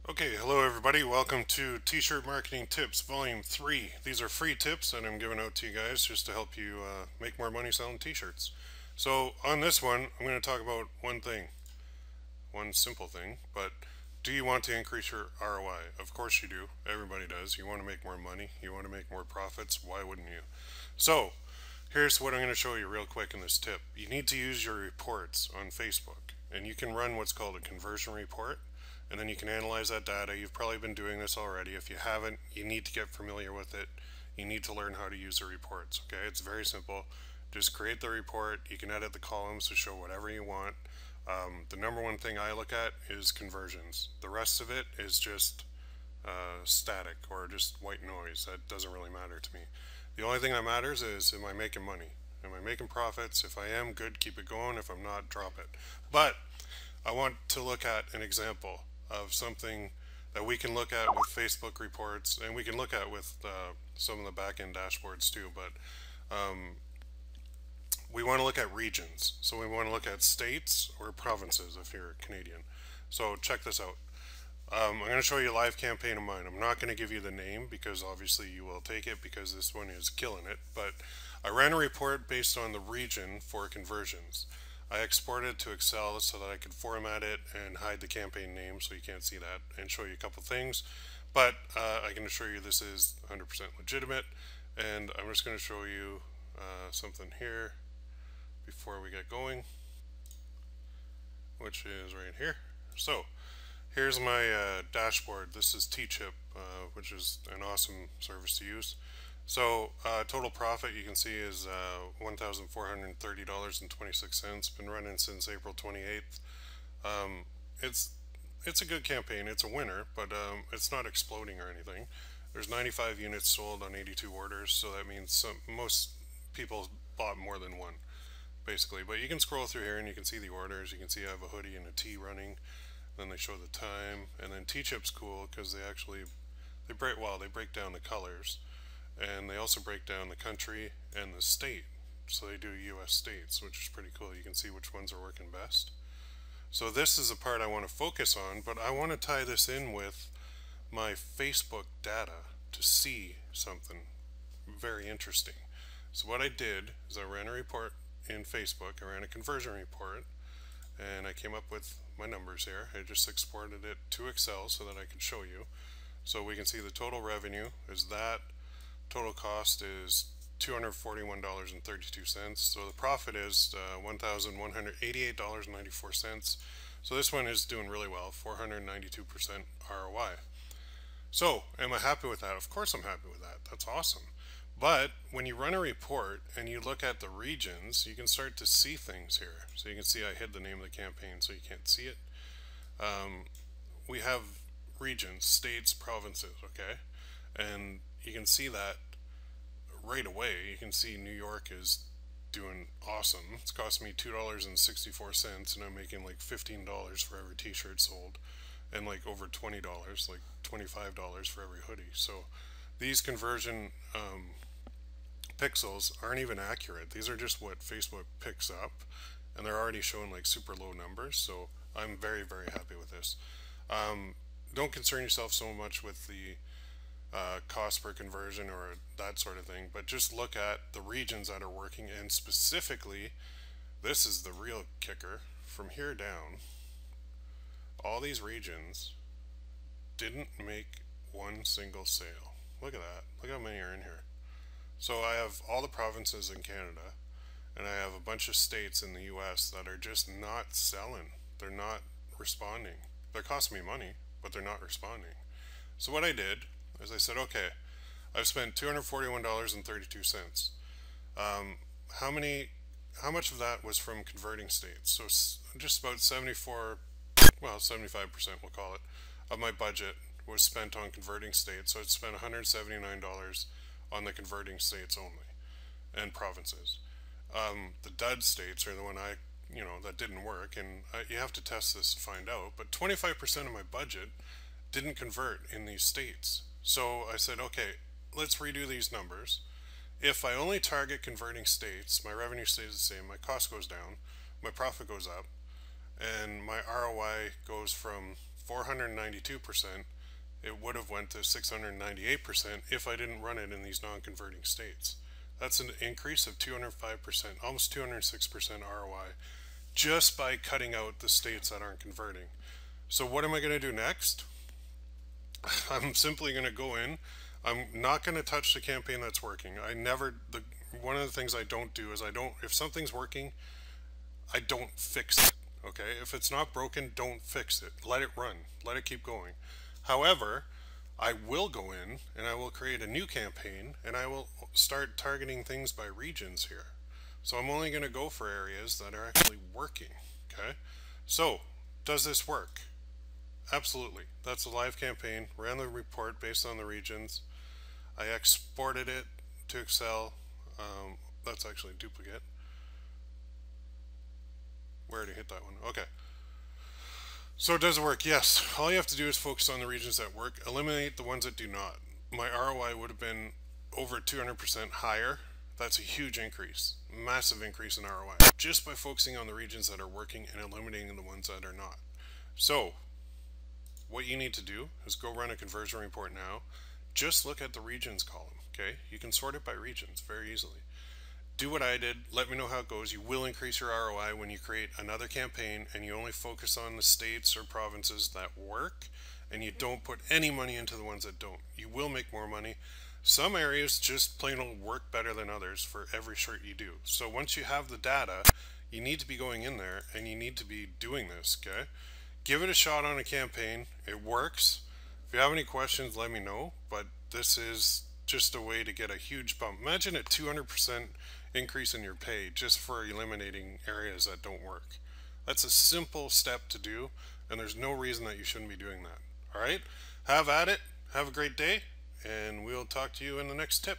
Okay, hello everybody. Welcome to T-Shirt Marketing Tips, Volume 3. These are free tips that I'm giving out to you guys just to help you make more money selling T-shirts. So on this one, I'm going to talk about one thing, one simple thing, but do you want to increase your ROI? Of course you do. Everybody does. You want to make more money. You want to make more profits. Why wouldn't you? So here's what I'm going to show you real quick in this tip. You need to use your reports on Facebook, and you can run what's called a conversion report, and then you can analyze that data. You've probably been doing this already. If you haven't, you need to get familiar with it. You need to learn how to use the reports. Okay, it's very simple. Just create the report. You can edit the columns to show whatever you want. The number one thing I look at is conversions. The rest of it is just static or just white noise. That doesn't really matter to me. The only thing that matters is, am I making money? Am I making profits? If I am, good, keep it going. If I'm not, drop it. But I want to look at an example of something that we can look at with Facebook reports, and we can look at with some of the back end dashboards too. But we want to look at regions. So we want to look at states or provinces if you're Canadian. So check this out. I'm going to show you a live campaign of mine. I'm not going to give you the name because obviously you will take it because this one is killing it. But I ran a report based on the region for conversions. I exported it to Excel so that I could format it and hide the campaign name so you can't see that and show you a couple things. But I can assure you this is 100% legitimate. And I'm just going to show you something here before we get going, which is right here. So here's my dashboard. This is T-Chip, which is an awesome service to use. So total profit you can see is $1,430.26. Been running since April 28th. It's it's a good campaign. It's a winner, but it's not exploding or anything. There's 95 units sold on 82 orders, so that means most people bought more than one, basically. But you can scroll through here and you can see the orders. You can see I have a hoodie and a tee running. Then they show the time, and then T-Chip's cool because they break down the colors, and they also break down the country and the state. So they do U.S. states, which is pretty cool. You can see which ones are working best. So this is the part I want to focus on, but I want to tie this in with my Facebook data to see something very interesting. So what I did is I ran a report in Facebook. I ran a conversion report, and I came up with my numbers here. I just exported it to Excel so that I could show you. So we can see the total revenue is that. Total cost is $241.32. So the profit is $1,188.94. So this one is doing really well, 492% ROI. So am I happy with that? Of course I'm happy with that. That's awesome. But when you run a report and you look at the regions, you can start to see things here. So you can see I hid the name of the campaign so you can't see it. We have regions, states, provinces, okay? And you can see that right away. You can see New York is doing awesome. It's cost me $2.64 and I'm making like $15 for every t-shirt sold, and like over $20, like $25 for every hoodie. So these conversion pixels aren't even accurate. These are just what Facebook picks up, and they're already showing like super low numbers. So I'm very, very happy with this. Don't concern yourself so much with the cost per conversion or that sort of thing, but just look at the regions that are working, and specifically, this is the real kicker. From here down, all these regions didn't make one single sale. Look at that. Look how many are in here. So I have all the provinces in Canada, and I have a bunch of states in the US that are just not selling. They're not responding. They're costing me money, but they're not responding. So what I did is I said, okay, I've spent $241.32. How much of that was from converting states? So just about 75%, we'll call it, of my budget was spent on converting states. So I spent $179 on the converting states only and provinces. The dud states are the one that didn't work, and you have to test this to find out. But 25% of my budget didn't convert in these states. So I said, okay, let's redo these numbers. If I only target converting states, my revenue stays the same, my cost goes down, my profit goes up, and my ROI goes from 492%, it would have went to 698% if I didn't run it in these non-converting states. That's an increase of 205%, almost 206% ROI, just by cutting out the states that aren't converting. So what am I going to do next? I'm simply going to go in. I'm not going to touch the campaign that's working. One of the things I don't do is if something's working, I don't fix it. Okay? If it's not broken, don't fix it. Let it run. Let it keep going. However, I will go in and I will create a new campaign and I will start targeting things by regions here. So I'm only going to go for areas that are actually working. Okay? So, does this work? Absolutely. That's a live campaign. Ran the report based on the regions. I exported it to Excel. That's actually a duplicate. We already hit that one. Okay. So does it work? Yes. All you have to do is focus on the regions that work. Eliminate the ones that do not. My ROI would have been over 200% higher. That's a huge increase. Massive increase in ROI. Just by focusing on the regions that are working and eliminating the ones that are not. So, what you need to do is go run a conversion report now. Just look at the regions column, okay? You can sort it by regions very easily. Do what I did. Let me know how it goes. You will increase your ROI when you create another campaign and you only focus on the states or provinces that work and you don't put any money into the ones that don't. You will make more money. Some areas just plain old work better than others for every shirt you do. So once you have the data, you need to be going in there and you need to be doing this, okay? Give it a shot on a campaign. It works. If you have any questions, let me know. But this is just a way to get a huge bump. Imagine a 200% increase in your pay just for eliminating areas that don't work. That's a simple step to do, and there's no reason that you shouldn't be doing that. All right? Have at it. Have a great day, and we'll talk to you in the next tip.